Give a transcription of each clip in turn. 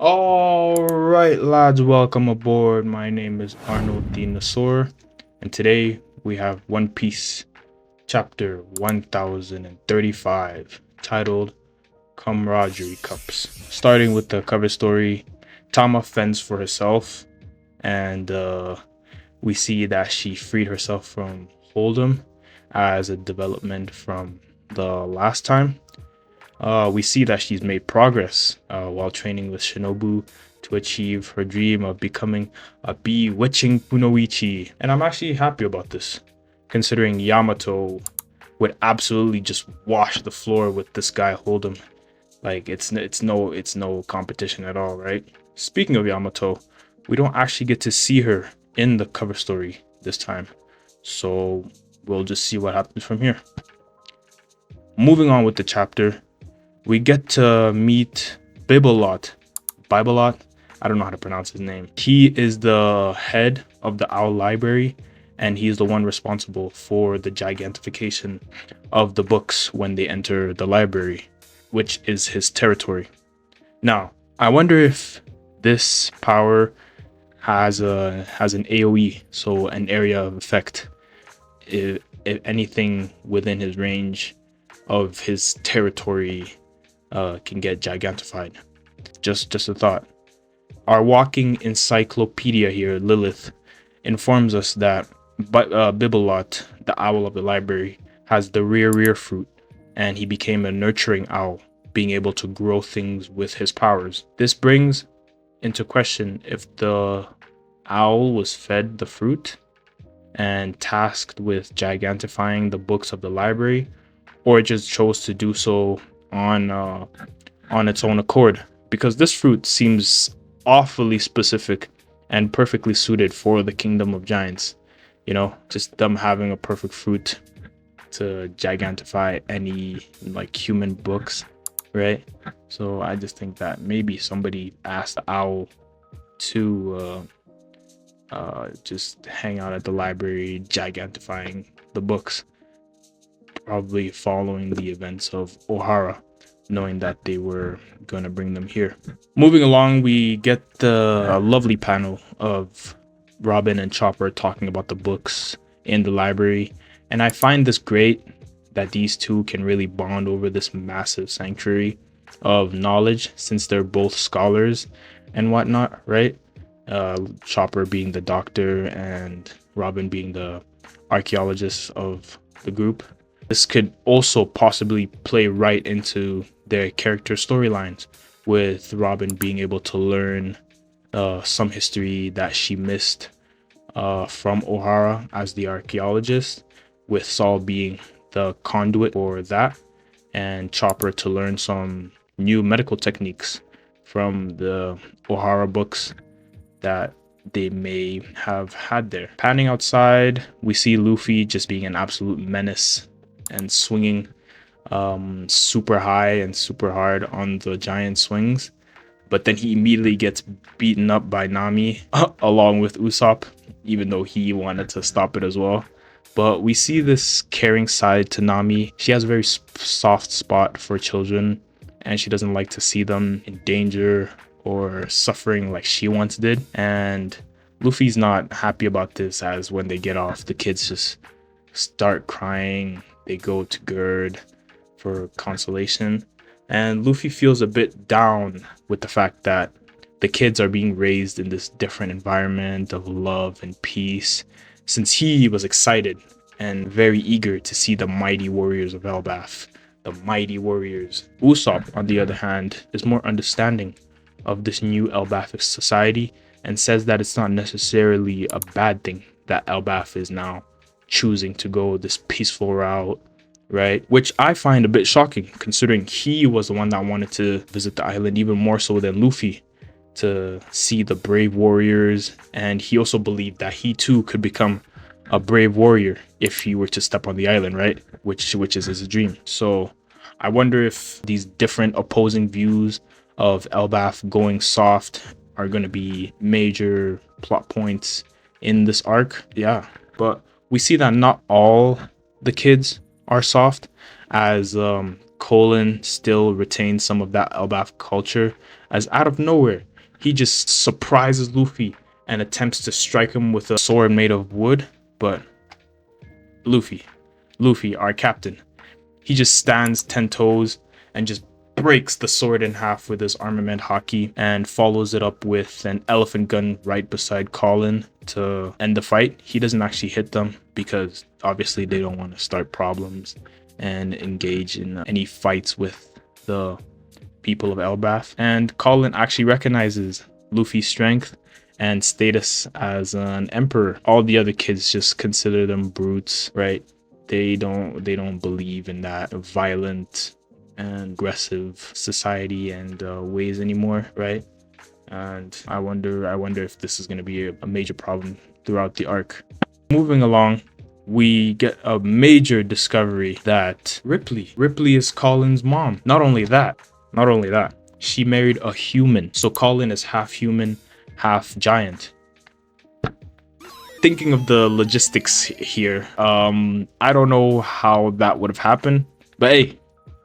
All right, lads, welcome aboard. My name is Arnold Dinosaur, and today we have One Piece, chapter 1035, titled Camaraderie Cups. Starting with the cover story, Tama fends for herself, and we see that she freed herself from Hold'em as a development from the last time. We see that she's made progress while training with Shinobu to achieve her dream of becoming a bewitching kunoichi. And I'm actually happy about this, considering Yamato would absolutely just wash the floor with this guy Hold'em. Like it's no competition at all, right? Speaking of Yamato, we don't actually get to see her in the cover story this time, so we'll just see what happens from here. Moving on with the chapter, we get to meet Bibelot. Bibelot? I don't know how to pronounce his name. He is the head of the Owl Library, and he's the one responsible for the gigantification of the books when they enter the library, which is his territory. Now, I wonder if this power has an AoE, so an area of effect. If anything within his range of his territory can get gigantified. Just a thought. Our walking encyclopedia here, Lilith, informs us that Bibelot, the owl of the library, has the rear fruit, and he became a nurturing owl, being able to grow things with his powers. This brings into question if the owl was fed the fruit and tasked with gigantifying the books of the library, or it just chose to do so on its own accord, because this fruit seems awfully specific and perfectly suited for the Kingdom of Giants. You know, just them having a perfect fruit to gigantify any like human books, right? So I just think that maybe somebody asked the owl to just hang out at the library gigantifying the books, probably following the events of Ohara, knowing that they were going to bring them here. Moving along, we get the lovely panel of Robin and Chopper talking about the books in the library, and I find this great that these two can really bond over this massive sanctuary of knowledge, since they're both scholars and whatnot, right? Chopper being the doctor and Robin being the archaeologist of the group. This could also possibly play right into their character storylines, with Robin being able to learn some history that she missed from Ohara as the archaeologist, with Saul being the conduit for that, and Chopper to learn some new medical techniques from the Ohara books that they may have had there. Panning outside, we see Luffy just being an absolute menace and swinging super high and super hard on the giant swings, but then he immediately gets beaten up by Nami along with Usopp, even though he wanted to stop it as well. But we see this caring side to Nami. She has a very soft spot for children, and she doesn't like to see them in danger or suffering like she once did. And Luffy's not happy about this, as when they get off, the kids just start crying. They go to Gerd for consolation, and Luffy feels a bit down with the fact that the kids are being raised in this different environment of love and peace, since he was excited and very eager to see the mighty warriors of Elbaf, the mighty warriors. Usopp, on the other hand, is more understanding of this new Elbafic society and says that it's not necessarily a bad thing that Elbaf is now choosing to go this peaceful route, right? Which I find a bit shocking, considering he was the one that wanted to visit the island even more so than Luffy, to see the brave warriors, and he also believed that he too could become a brave warrior if he were to step on the island, right? Which is his dream. So I wonder if these different opposing views of Elbaf going soft are going to be major plot points in this arc. Yeah, but we see that not all the kids are soft, as Colin still retains some of that Elbaf culture, as out of nowhere He just surprises Luffy and attempts to strike him with a sword made of wood, but Luffy, our captain, he just stands 10 toes and just breaks the sword in half with his armament haki and follows it up with an elephant gun right beside Colin to end the fight. He doesn't actually hit them because obviously they don't want to start problems and engage in any fights with the people of Elbaf. And Colin actually recognizes Luffy's strength and status as an emperor. All the other kids just consider them brutes, right? They don't believe in that violent and aggressive society and ways anymore, right? And I wonder if this is going to be a major problem throughout the arc. Moving along, we get a major discovery that Ripley is Colin's mom. Not only that, she married a human. So Colin is half human, half giant. Thinking of the logistics here, I don't know how that would have happened, but hey,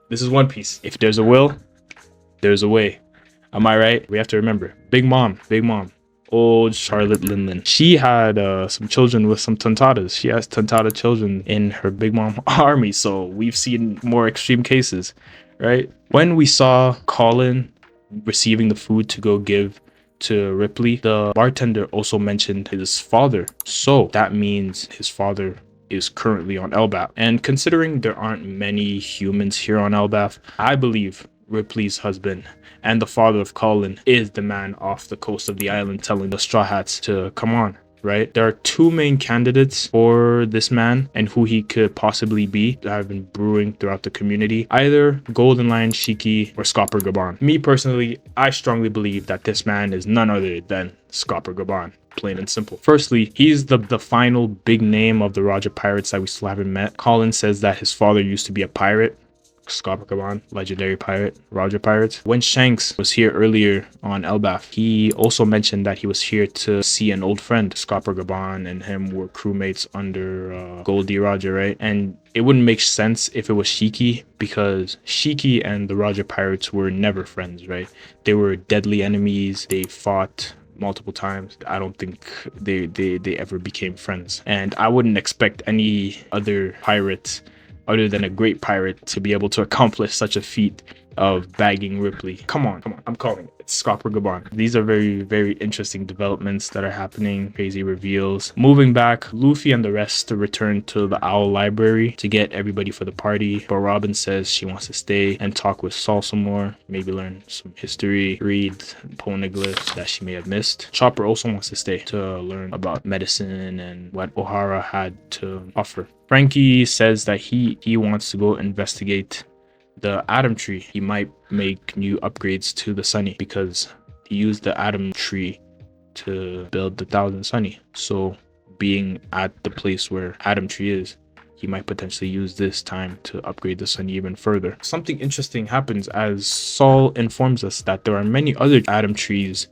this is One Piece. If there's a will, there's a way. Am I right? We have to remember, Big Mom, old Charlotte Linlin. She had some children with some Tontatas. She has Tontata children in her Big Mom army, so we've seen more extreme cases, right? When we saw Colin receiving the food to go give to Ripley, the bartender also mentioned his father. So that means his father is currently on Elbaf. And considering there aren't many humans here on Elbaf, I believe Ripley's husband and the father of Colin is the man off the coast of the island telling the Straw Hats to come on, right? There are two main candidates for this man and who he could possibly be that have been brewing throughout the community. Either Golden Lion Shiki or Scopper Gaban. Me personally, I strongly believe that this man is none other than Scopper Gaban. Plain and simple. Firstly, he's the final big name of the Roger Pirates that we still haven't met. Colin says that his father used to be a pirate. Scopper Gaban, legendary pirate, Roger Pirates. When Shanks was here earlier on Elbaf, he also mentioned that he was here to see an old friend. Scopper Gaban and him were crewmates under Goldie Roger, right? And it wouldn't make sense if it was Shiki, because Shiki and the Roger Pirates were never friends, right? They were deadly enemies. They fought multiple times. I don't think they ever became friends. And I wouldn't expect any other pirates other than a great pirate to be able to accomplish such a feat of bagging Ripley. Come on, I'm calling it. It's Scopper Gaban. These are very, very interesting developments that are happening. Crazy reveals. Moving back, Luffy and the rest to return to the Owl Library to get everybody for the party. But Robin says she wants to stay and talk with Saul some more. Maybe learn some history, read poneglyphs that she may have missed. Chopper also wants to stay to learn about medicine and what O'Hara had to offer. Frankie says that he wants to go investigate the Atom Tree. He might make new upgrades to the Sunny because he used the Atom Tree to build the Thousand Sunny. So being at the place where Atom Tree is, he might potentially use this time to upgrade the Sunny even further. Something interesting happens as Saul informs us that there are many other Atom Trees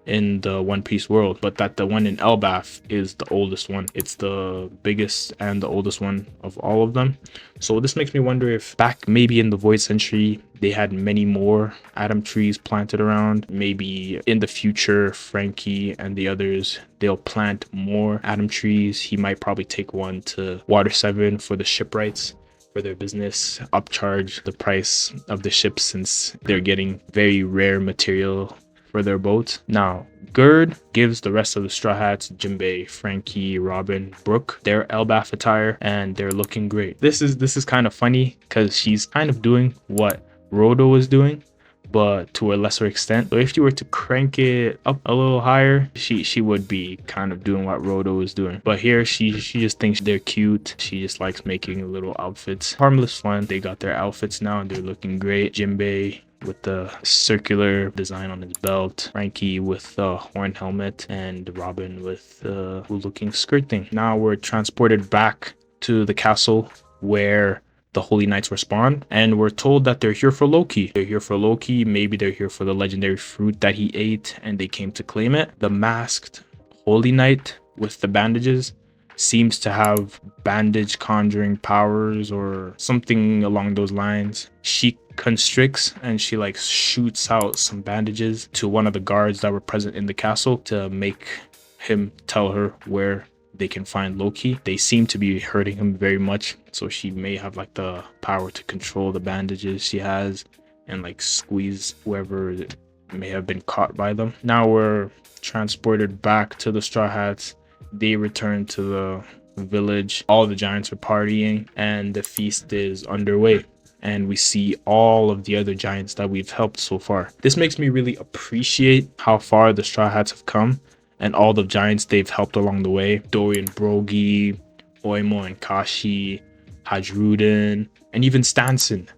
in the One Piece world, but that the one in Elbaf is the oldest one. It's the biggest and the oldest one of all of them. So this makes me wonder if back maybe in the Void Century they had many more Atom Trees planted around. Maybe in the future Frankie and the others, they'll plant more Atom Trees. He might probably take one to Water 7 for the shipwrights for their business, upcharge the price of the ships since they're getting very rare material for their boats. Now, Gerd gives the rest of the Straw Hats, Jinbei, Frankie, Robin, Brooke, their Elbaf attire, and they're looking great. This is kind of funny because she's kind of doing what Rodo was doing, but to a lesser extent. So if you were to crank it up a little higher, she would be kind of doing what Rodo was doing. But here she just thinks they're cute. She just likes making little outfits. Harmless fun. They got their outfits now and they're looking great. Jinbei with the circular design on his belt, Frankie with the horn helmet, and Robin with the cool-looking skirt thing. Now we're transported back to the castle where the Holy Knights were spawned, and we're told that they're here for Loki. They're here for Loki. Maybe they're here for the legendary fruit that he ate and they came to claim it. The masked Holy Knight with the bandages seems to have bandage conjuring powers or something along those lines. Sheik constricts and she like shoots out some bandages to one of the guards that were present in the castle to make him tell her where they can find Loki. They seem to be hurting him very much, so she may have like the power to control the bandages she has and like squeeze whoever may have been caught by them. Now we're transported back to the Straw Hats. They return to the village. All the giants are partying and the feast is underway, and we see all of the other giants that we've helped so far. This makes me really appreciate how far the Straw Hats have come and all the giants they've helped along the way. Dorian Brogy, Oimo and Kashi, Hajruden, and even Stanson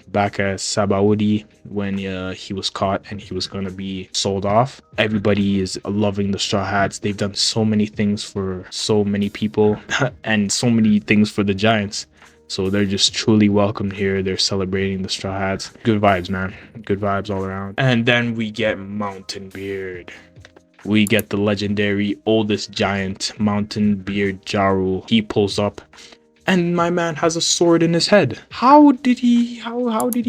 back as Sabaody when he was caught and he was going to be sold off. Everybody is loving the Straw Hats. They've done so many things for so many people and so many things for the giants. So they're just truly welcomed here. They're celebrating the Straw Hats. Good vibes, man. Good vibes all around. And then we get Mountain Beard. We get the legendary oldest giant, Mountain Beard Jaru. He pulls up and my man has a sword in his head. How did he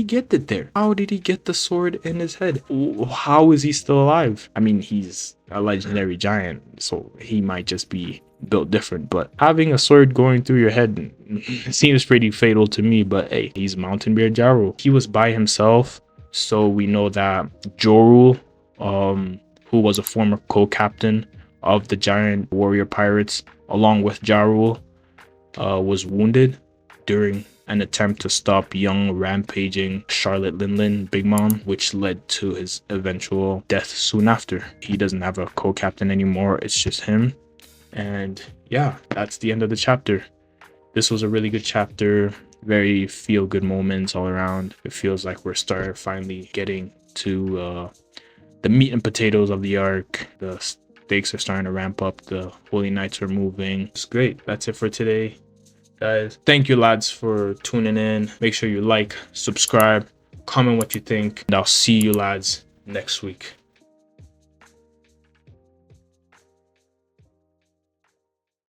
get it there? How did he get the sword in his head? How is he still alive? I mean, he's a legendary giant, so he might just be built different, but having a sword going through your head seems pretty fatal to me. But hey, he's Mountain Beard Jaru. He was by himself, so we know that Joru, who was a former co-captain of the giant warrior pirates, along with Jaru, was wounded during an attempt to stop young rampaging Charlotte Linlin Big Mom, which led to his eventual death soon after. He doesn't have a co-captain anymore, it's just him. And yeah, that's the end of the chapter. This was a really good chapter, very feel-good moments all around. It feels like we're finally getting to the meat and potatoes of the arc. The stakes are starting to ramp up, the Holy Knights are moving. It's great. That's it for today, guys. Thank you, lads, for tuning in. Make sure you like, subscribe, comment what you think, and I'll see you lads next week.